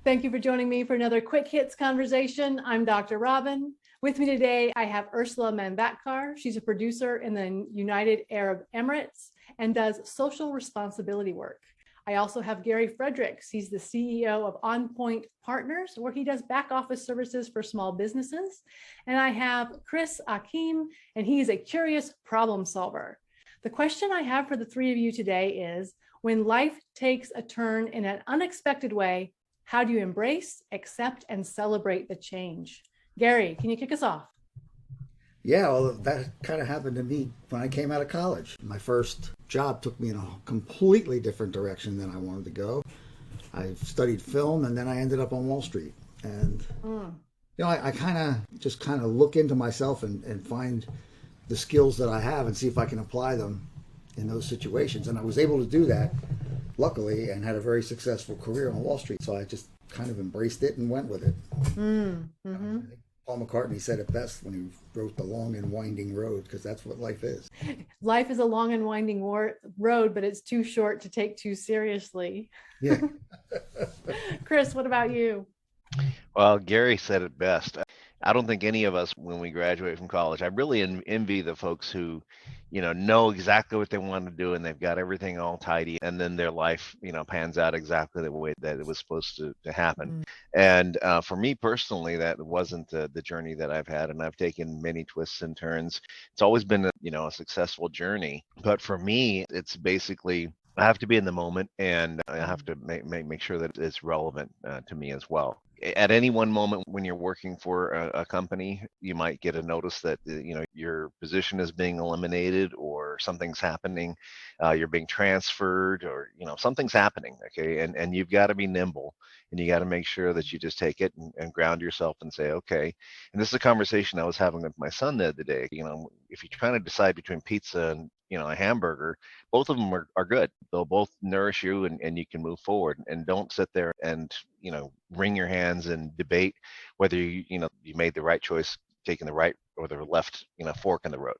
Thank you for joining me for another Quick Hits conversation. I'm Dr. Robyn. With me today, I have Ursula Manvatkar. She's a producer in the United Arab Emirates and does social responsibility work. I also have Gary Fredericks. He's the CEO of On Point Partners, where he does back office services for small businesses. And I have Hakim, and he is a curious problem solver. The question I have for the three of you today is, when life takes a turn in an unexpected way, how do you embrace, accept, and celebrate the change? Gary, can you kick us off? Yeah, well, that kind of happened to me when I came out of college. My first job took me in a completely different direction than I wanted to go. I studied film, and then I ended up on Wall Street. And, I kind of look into myself and find the skills that I have and see if I can apply them in those situations. And I was able to do that, luckily, and had a very successful career on Wall Street. So I just kind of embraced it and went with it. I think Paul McCartney said it best when he wrote The Long and Winding Road, because that's what life is. Life is a long and winding road, but it's too short to take too seriously. Yeah. Chris, what about you? Well, Gary said it best. I don't think any of us, when we graduate from college, I really envy the folks who, know exactly what they want to do and they've got everything all tidy, and then their life, pans out exactly the way that it was supposed to happen. And for me personally, that wasn't the journey that I've had, and I've taken many twists and turns. It's always been a successful journey. But for me, it's basically, I have to be in the moment, and I have to make sure that it's relevant to me as well. At any one moment when you're working for a company, you might get a notice that your position is being eliminated, or something's happening, you're being transferred, or something's happening. Okay, and you've got to be nimble, and you got to make sure that you just take it and ground yourself and say, okay. And this is a conversation I was having with my son the other day. If you're trying to decide between pizza and a hamburger, both of them are good. They'll both nourish you, and you can move forward. And don't sit there and wring your hands and debate whether you made the right choice, taking the right or the left fork in the road.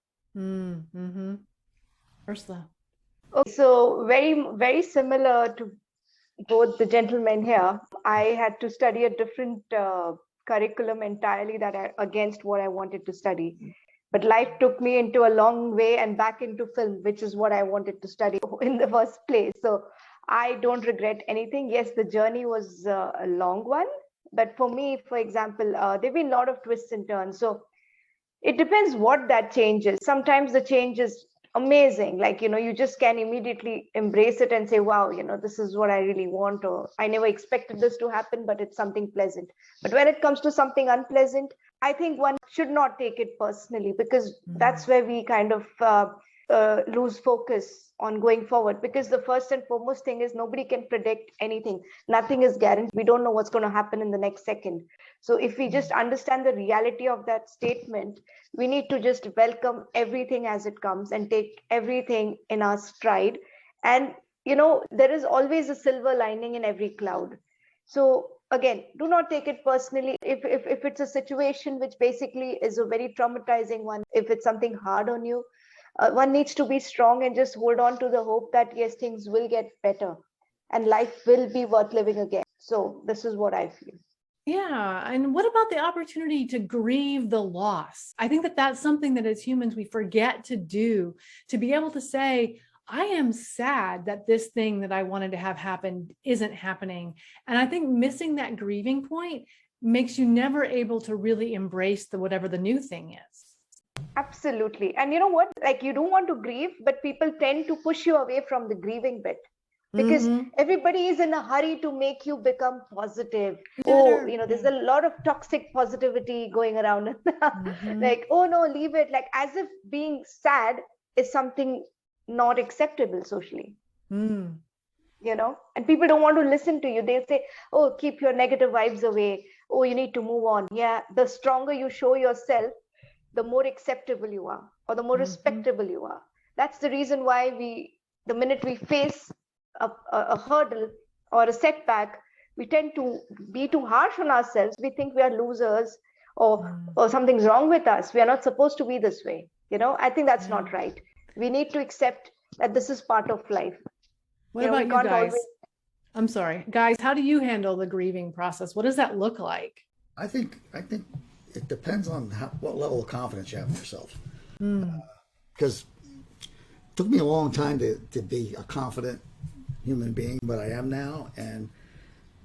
Ursula. Okay, so very, very similar to both the gentlemen here. I had to study a different curriculum entirely against what I wanted to study. But life took me into a long way and back into film, which is what I wanted to study in the first place. So I don't regret anything. Yes, the journey was a long one. But for me, for example, there have been a lot of twists and turns. So it depends what that change is. Sometimes the change is amazing. Like, you just can immediately embrace it and say, wow, this is what I really want. Or I never expected this to happen, but it's something pleasant. But when it comes to something unpleasant, I think one should not take it personally, because that's where we kind of lose focus on going forward. Because the first and foremost thing is, nobody can predict anything. Nothing is guaranteed. We don't know what's going to happen in the next second. So if we just understand the reality of that statement, we need to just welcome everything as it comes and take everything in our stride. And, there is always a silver lining in every cloud. So again, do not take it personally. If it's a situation which basically is a very traumatizing one, if it's something hard on you, one needs to be strong and just hold on to the hope that, yes, things will get better and life will be worth living again. So this is what I feel. Yeah. And what about the opportunity to grieve the loss? I think that that's something that as humans, we forget to do, to be able to say, I am sad that this thing that I wanted to have happen isn't happening. And I think missing that grieving point makes you never able to really embrace whatever the new thing is. Absolutely. And you know what? Like, you don't want to grieve, but people tend to push you away from the grieving bit. Because everybody is in a hurry to make you become positive. There's a lot of toxic positivity going around. Like, oh no, leave it. Like, as if being sad is something not acceptable socially. And people don't want to listen to you. They say, oh, keep your negative vibes away. Oh, you need to move on. Yeah, the stronger you show yourself, the more acceptable you are, or the more respectable you are. That's the reason why the minute we face a hurdle or a setback, we tend to be too harsh on ourselves. We think we are losers, or something's wrong with us. We are not supposed to be this way. I think that's not right. We need to accept that this is part of life. What about you guys? I'm sorry, guys, how do you handle the grieving process? What does that look like? I think it depends on what level of confidence you have in yourself. Mm. Because it took me a long time to be a confident human being, but I am now. And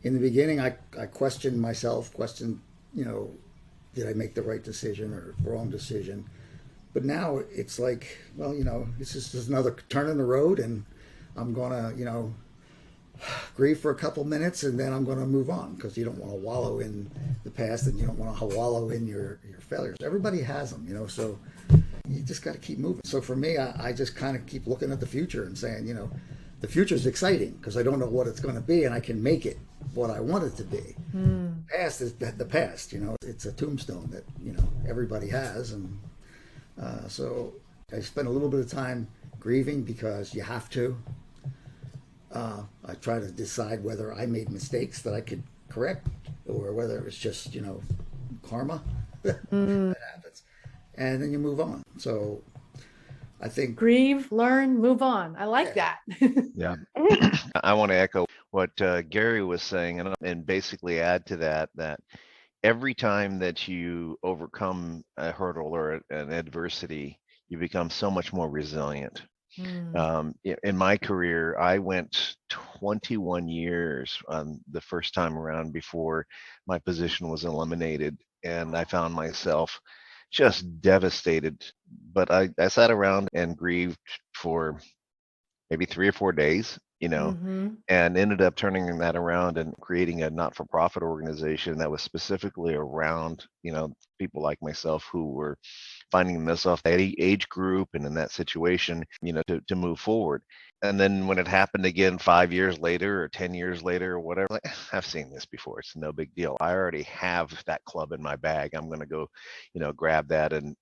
in the beginning, I questioned myself, did I make the right decision or wrong decision? But now it's like, well, this is just another turn in the road, and I'm gonna, grieve for a couple minutes, and then I'm gonna move on, because you don't want to wallow in the past, and you don't want to wallow in your failures. Everybody has them, so you just got to keep moving. So for me, I just kind of keep looking at the future and saying, the future is exciting because I don't know what it's going to be, and I can make it what I want it to be. Past is the past, it's a tombstone that, everybody has. And so I spend a little bit of time grieving because you have to. I try to decide whether I made mistakes that I could correct, or whether it's just, karma that happens. And then you move on. So I think Grieve, learn, move on. I like that. Yeah. I want to echo what Gary was saying, and basically add to that every time that you overcome a hurdle or an adversity, you become so much more resilient. In my career, I went 21 years the first time around before my position was eliminated, and I found myself just devastated. But I sat around and grieved for maybe 3 or 4 days, and ended up turning that around and creating a not-for-profit organization that was specifically around, people like myself who were finding themselves at that age group and in that situation, to move forward. And then when it happened again 5 years later or 10 years later or whatever, like, I've seen this before. It's no big deal. I already have that club in my bag. I'm going to go, grab that and,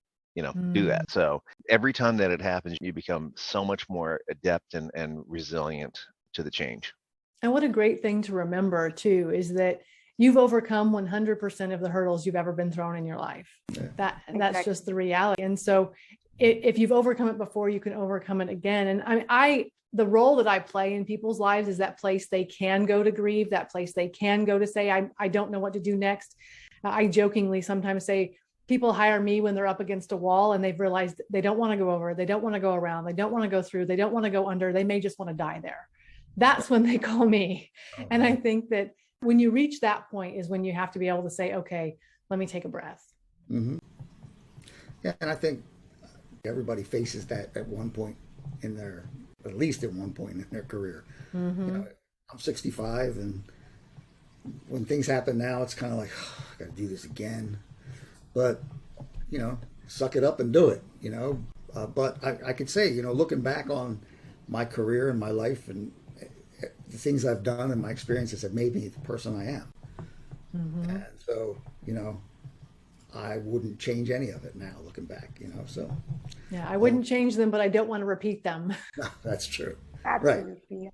do that. So every time that it happens, you become so much more adept and resilient to the change. And what a great thing to remember too, is that you've overcome 100% of the hurdles you've ever been thrown in your life. That's just the reality. And so if you've overcome it before, you can overcome it again. And the role that I play in people's lives is that place they can go to grieve, that place they can go to say, I don't know what to do next. I jokingly sometimes say, people hire me when they're up against a wall and they've realized they don't want to go over, they don't want to go around, they don't want to go through, they don't want to go under, they may just want to die there. That's when they call me. And I think that when you reach that point is when you have to be able to say, okay, let me take a breath. Mm-hmm. Yeah, and I think everybody faces that at one point at least at one point in their career. I'm 65, and when things happen now, it's kind of like, I got to do this again. But, suck it up and do it, But I could say, looking back on my career and my life and the things I've done and my experiences have made me the person I am. And so, I wouldn't change any of it now looking back, so. Yeah, I wouldn't change them, but I don't want to repeat them. No, that's true. Absolutely. Right.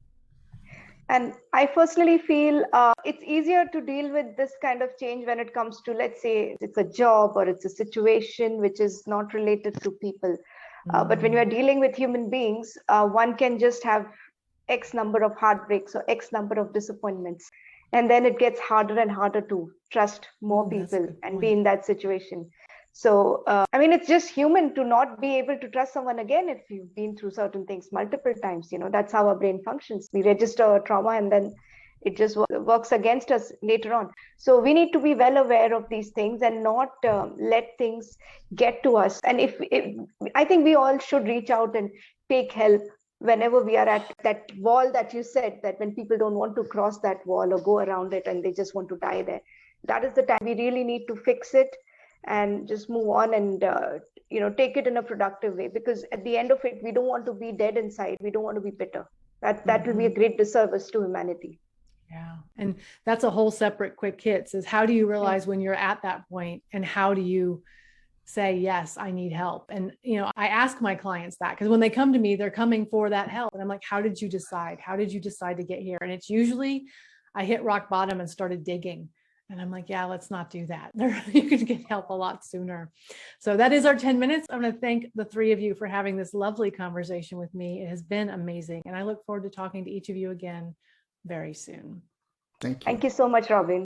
And I personally feel it's easier to deal with this kind of change when it comes to, let's say, it's a job or it's a situation which is not related to people. But when you are dealing with human beings, one can just have X number of heartbreaks or X number of disappointments. And then it gets harder and harder to trust more people and be in that situation. So, it's just human to not be able to trust someone again if you've been through certain things multiple times. That's how our brain functions. We register a trauma and then it just works against us later on. So we need to be well aware of these things and not let things get to us. And I think we all should reach out and take help whenever we are at that wall that you said, that when people don't want to cross that wall or go around it and they just want to die there. That is the time we really need to fix it and just move on and take it in a productive way, because at the end of it, we don't want to be dead inside. We don't want to be bitter. That will be a great disservice to humanity. Yeah. And that's a whole separate quick hits, is how do you realize when you're at that point, and how do you say, yes, I need help? And, I ask my clients that, because when they come to me, they're coming for that help. And I'm like, how did you decide? How did you decide to get here? And it's usually I hit rock bottom and started digging. And I'm like, yeah, let's not do that. You can get help a lot sooner. So that is our 10 minutes. I'm going to thank the three of you for having this lovely conversation with me. It has been amazing. And I look forward to talking to each of you again very soon. Thank you. Thank you so much, Robyn.